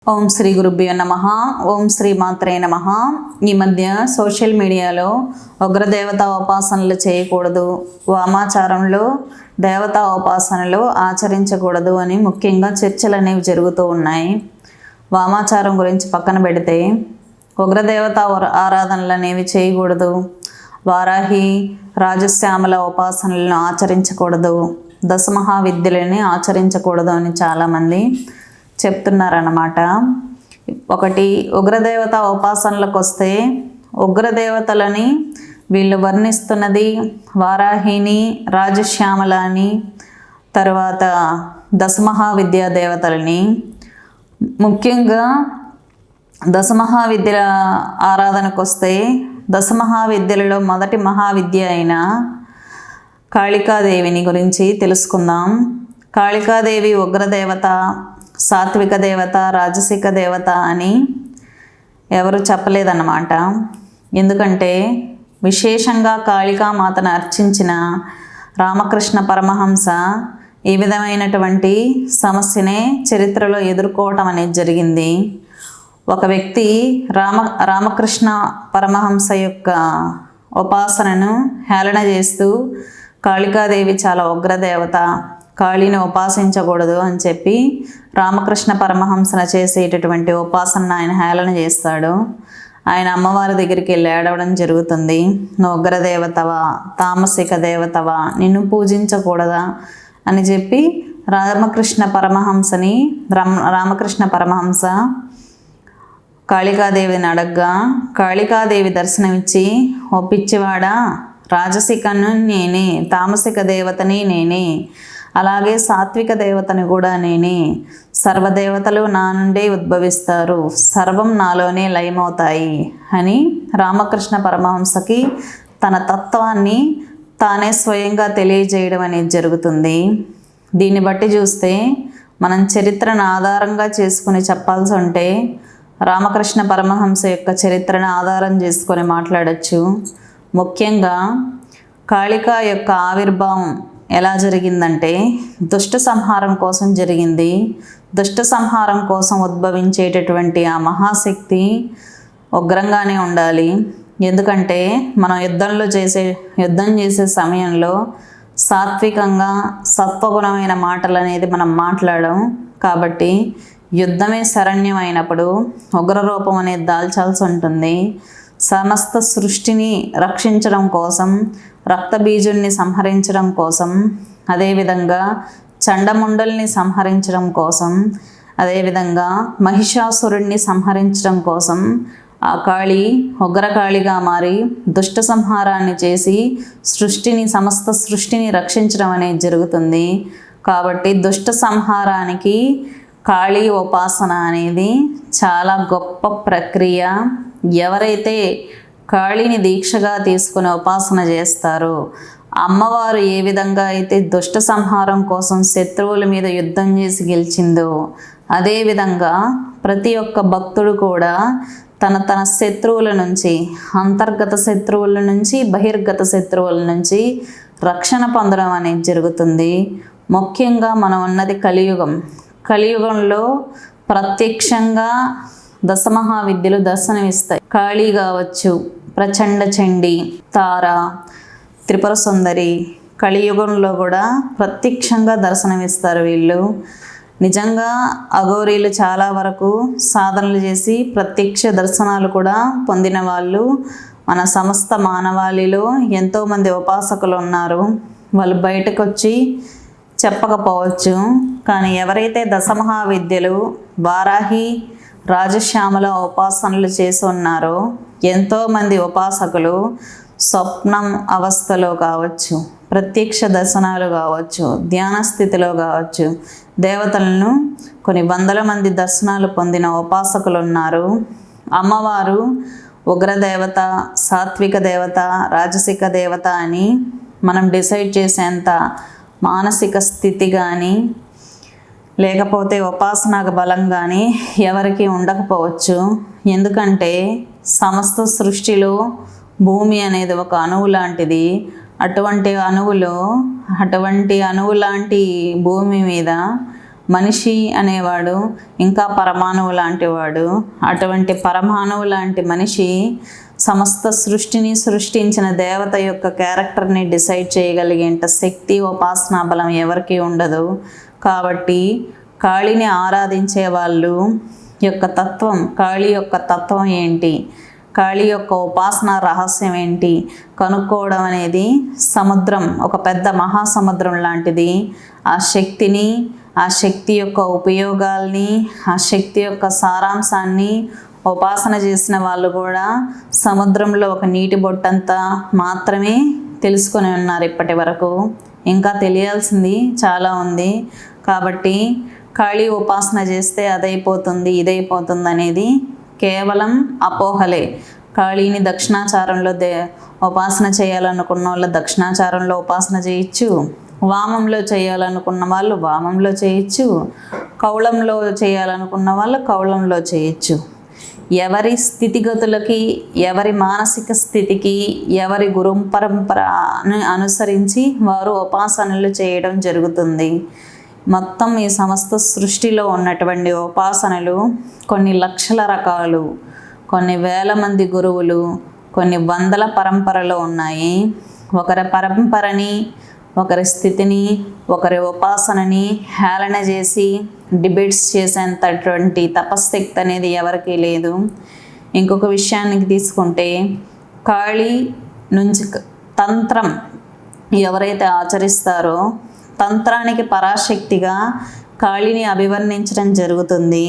ఓం శ్రీ గురుభ్యో నమః. ఓం శ్రీ మాత్రే నమః. ఈ మధ్య సోషల్ మీడియాలో ఉగ్రదేవతా ఉపాసనలు చేయకూడదు, వామాచారంలో దేవతా ఉపాసనలు ఆచరించకూడదు అని ముఖ్యంగా చర్చలు అనేవి జరుగుతూ ఉన్నాయి. వామాచారం గురించి పక్కన పెడితే ఉగ్రదేవతా ఆరాధనలు అనేవి చేయకూడదు, వారాహి రాజశ్యామల ఉపాసనలను ఆచరించకూడదు, దశమహావిద్యలని ఆచరించకూడదు అని చాలామంది చెప్తున్నారన్నమాట. ఒకటి, ఉగ్రదేవత ఉపాసనలకు వస్తే ఉగ్రదేవతలని వీళ్ళు వర్ణిస్తున్నది వారాహిని, రాజశ్యామల అని, తర్వాత దశమహావిద్యా దేవతలని. ముఖ్యంగా దశమహావిద్యల ఆరాధనకు వస్తే దశమహావిద్యలలో మొదటి మహావిద్య అయిన కాళికాదేవిని గురించి తెలుసుకుందాం. కాళికాదేవి ఉగ్రదేవత, సాత్విక దేవత, రాజసిక దేవత అని ఎవరు చెప్పలేదన్నమాట. ఎందుకంటే విశేషంగా కాళికామాతను అర్చించిన రామకృష్ణ పరమహంస ఈ విధమైనటువంటి సమస్యనే చరిత్రలో ఎదుర్కోవటం అనేది జరిగింది. ఒక వ్యక్తి రామకృష్ణ పరమహంస యొక్క ఉపాసనను హేళన చేస్తూ కాళికాదేవి చాలా ఉగ్రదేవత, కాళీని ఉపాసించకూడదు అని చెప్పి రామకృష్ణ పరమహంసన చేసేటటువంటి ఉపాసన ఆయన హేళన చేస్తాడు. ఆయన అమ్మవారి దగ్గరికి వెళ్ళి ఏడవడం జరుగుతుంది. నువ్వు ఉగ్రదేవతవా, తామసిక దేవతవా, నిన్ను పూజించకూడదా అని చెప్పి రామకృష్ణ పరమహంస కాళికాదేవిని అడగ్గా కాళికాదేవి దర్శనమిచ్చి, ఓ పిచ్చివాడా, రాజసికను నేనే, తామసిక దేవతని నేనే, అలాగే సాత్విక దేవతని కూడా నేనే, సర్వదేవతలు నా నుండే ఉద్భవిస్తారు, సర్వం నాలోనే లయమవుతాయి అని రామకృష్ణ పరమహంసకి తన తత్వాన్ని తానే స్వయంగా తెలియజేయడం అనేది జరుగుతుంది. దీన్ని బట్టి చూస్తే మనం చరిత్రను ఆధారంగా చేసుకుని చెప్పాల్సి ఉంటే రామకృష్ణ పరమహంస యొక్క చరిత్రను ఆధారం చేసుకొని మాట్లాడచ్చు. ముఖ్యంగా కాళికా యొక్క ఆవిర్భావం ఎలా జరిగిందంటే దుష్ట సంహారం కోసం జరిగింది. దుష్ట సంహారం కోసం ఉద్భవించేటటువంటి ఆ మహాశక్తి ఉగ్రంగానే ఉండాలి. ఎందుకంటే మనం యుద్ధం చేసే సమయంలో సాత్వికంగా సత్వగుణమైన మాటలు అనేది మనం మాట్లాడడం. కాబట్టి యుద్ధమే శరణ్యమైనప్పుడు ఉగ్రరూపం అనేది దాల్చాల్సి ఉంటుంది. సమస్త సృష్టిని రక్షించడం కోసం, రక్తబీజుల్ని సంహరించడం కోసం, అదేవిధంగా చండముండల్ని సంహరించడం కోసం, అదేవిధంగా మహిషాసురుణ్ణి సంహరించడం కోసం ఆ కాళి ఉగ్రకాళిగా మారి దుష్ట సంహారాన్ని చేసి సమస్త సృష్టిని రక్షించడం అనేది జరుగుతుంది. కాబట్టి దుష్ట సంహారానికి కాళీ ఉపాసన అనేది చాలా గొప్ప ప్రక్రియ. ఎవరైతే కాళీని దీక్షగా తీసుకుని ఉపాసన చేస్తారో, అమ్మవారు ఏ విధంగా అయితే దుష్ట సంహారం కోసం శత్రువుల మీద యుద్ధం చేసి గెలిచిందో, అదేవిధంగా ప్రతి ఒక్క భక్తుడు కూడా తన శత్రువుల నుంచి, అంతర్గత శత్రువుల నుంచి, బహిర్గత శత్రువుల నుంచి రక్షణ పొందడం అనేది జరుగుతుంది. ముఖ్యంగా మనం ఉన్నది కలియుగంలో ప్రత్యక్షంగా దశమహావిద్యలు దర్శనమిస్తాయి. కాళీ కావచ్చు, ప్రచండ చండి, తార, త్రిపుర సుందరి కలియుగంలో కూడా ప్రత్యక్షంగా దర్శనమిస్తారు వీళ్ళు. నిజంగా అఘోరీలు చాలా వరకు సాధనలు చేసి ప్రత్యక్ష దర్శనాలు కూడా పొందిన వాళ్ళు మన సమస్త మానవాళిలో ఎంతోమంది ఉపాసకులు ఉన్నారు. వాళ్ళు బయటకు వచ్చి చెప్పకపోవచ్చు, కానీ ఎవరైతే దశమహావిద్యలు వారాహి రాజశ్యామల ఉపాసనలు చేసి ఉన్నారో ఎంతోమంది ఉపాసకులు స్వప్నం అవస్థలో కావచ్చు, ప్రత్యక్ష దర్శనాలు కావచ్చు, ధ్యాన స్థితిలో కావచ్చు, దేవతలను కొన్ని వందల మంది దర్శనాలు పొందిన ఉపాసకులు ఉన్నారు. అమ్మవారు ఉగ్రదేవత, సాత్విక దేవత, రాజసిక దేవత అని మనం డిసైడ్ చేసేంత మానసిక స్థితి కానీ లేకపోతే ఉపాసనా బలం కానీ ఎవరికి ఉండకపోవచ్చు. ఎందుకంటే సమస్త సృష్టిలో భూమి అనేది ఒక అణువు లాంటిది. అటువంటి అణువు లాంటి భూమి మీద మనిషి అనేవాడు ఇంకా పరమాణువు లాంటి వాడు. అటువంటి పరమాణువు లాంటి మనిషి సమస్త సృష్టిని సృష్టించిన దేవత యొక్క క్యారెక్టర్ని డిసైడ్ చేయగలిగేంత శక్తి, ఉపాసనా బలం ఎవరికీ ఉండదు. కాబట్టి కాళీని ఆరాధించే వాళ్ళు యొక్క తత్వం, కాళీ యొక్క తత్వం ఏంటి, కాళీ యొక్క ఉపాసన రహస్యం ఏంటి కనుక్కోవడం అనేది సముద్రం, ఒక పెద్ద మహాసముద్రం లాంటిది. ఆ శక్తిని, ఆ శక్తి యొక్క ఉపయోగాల్ని, ఆ శక్తి యొక్క సారాంశాన్ని ఉపాసన చేసిన వాళ్ళు కూడా సముద్రంలో ఒక నీటి బొట్టంతా మాత్రమే తెలుసుకొని ఉన్నారు ఇప్పటి వరకు. ఇంకా తెలియాల్సింది చాలా ఉంది. కాబట్టి కాళీ ఉపాసన చేస్తే అదైపోతుంది, ఇదైపోతుంది అనేది కేవలం అపోహలే. కాళీని దక్షిణాచారంలో ఉపాసన చేయాలనుకున్న వాళ్ళు దక్షిణాచారంలో ఉపాసన చేయొచ్చు, వామంలో చేయాలనుకున్న వాళ్ళు వామంలో చేయొచ్చు, కౌళంలో చేయాలనుకున్న వాళ్ళు కౌళంలో చేయొచ్చు. ఎవరి స్థితిగతులకి, ఎవరి మానసిక స్థితికి, ఎవరి గురు పరంపరను అనుసరించి వారు ఉపాసనలు చేయడం జరుగుతుంది. మొత్తం ఈ సమస్త సృష్టిలో ఉన్నటువంటి ఉపాసనలు కొన్ని లక్షల రకాలు, కొన్ని వేల మంది గురువులు, కొన్ని వందల పరంపరలు ఉన్నాయి. ఒకరి పరంపరని, ఒకరి స్థితిని, ఒకరి ఉపాసనని హేళన చేసి డిబేట్స్ చేసేంతటువంటి తపశక్తి అనేది ఎవరికీ లేదు. ఇంకొక విషయానికి తీసుకుంటే కాళీ నుంచి తంత్రం ఎవరైతే ఆచరిస్తారో తంత్రానికి పరాశక్తిగా కాళీని అభివర్ణించడం జరుగుతుంది.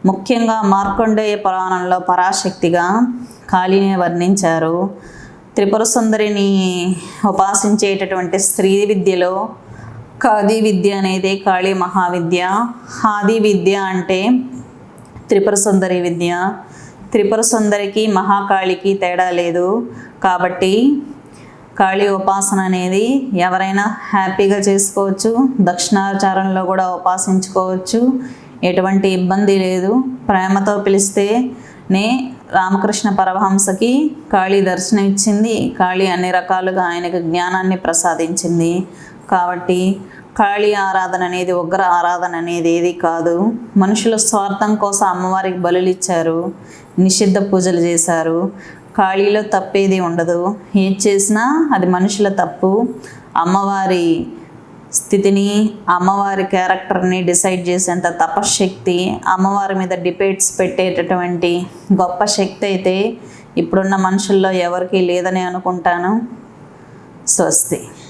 ముఖ్యంగా మార్కండేయ పురాణంలో పరాశక్తిగా కాళీని వర్ణించారు. త్రిపుర సుందరిని ఉపాసించేటటువంటి స్త్రీ విద్యలో కాది విద్య అనేది కాళీ మహావిద్య. ఆది విద్య అంటే త్రిపుర సుందరి విద్య. త్రిపుర సుందరికి మహాకాళికి తేడా లేదు. కాబట్టి కాళీ ఉపాసన అనేది ఎవరైనా హ్యాపీగా చేసుకోవచ్చు, దక్షిణాచారంలో కూడా ఉపాసించుకోవచ్చు, ఎటువంటి ఇబ్బంది లేదు. ప్రేమతో పిలిస్తేనే రామకృష్ణ పరమహంసకి కాళీ దర్శనం ఇచ్చింది. కాళీ అన్ని రకాలుగా ఆయనకు జ్ఞానాన్ని ప్రసాదించింది. కాబట్టి కాళీ ఆరాధన అనేది ఉగ్ర ఆరాధన అనేది ఏది కాదు. మనుషుల స్వార్థం కోసం అమ్మవారికి బలులు ఇచ్చారు, నిషిద్ధ పూజలు చేశారు. కాళీలో తప్పేది ఉండదు. ఏం చేసినా అది మనుషుల తప్పు. అమ్మవారి స్థితిని, అమ్మవారి క్యారెక్టర్ని డిసైడ్ చేసేంత తపశక్తి, అమ్మవారి మీద డిబేట్స్ పెట్టేటటువంటి గొప్ప శక్తి అయితే ఇప్పుడున్న మనుషుల్లో ఎవరికీ లేదని అనుకుంటాను. స్వస్తి.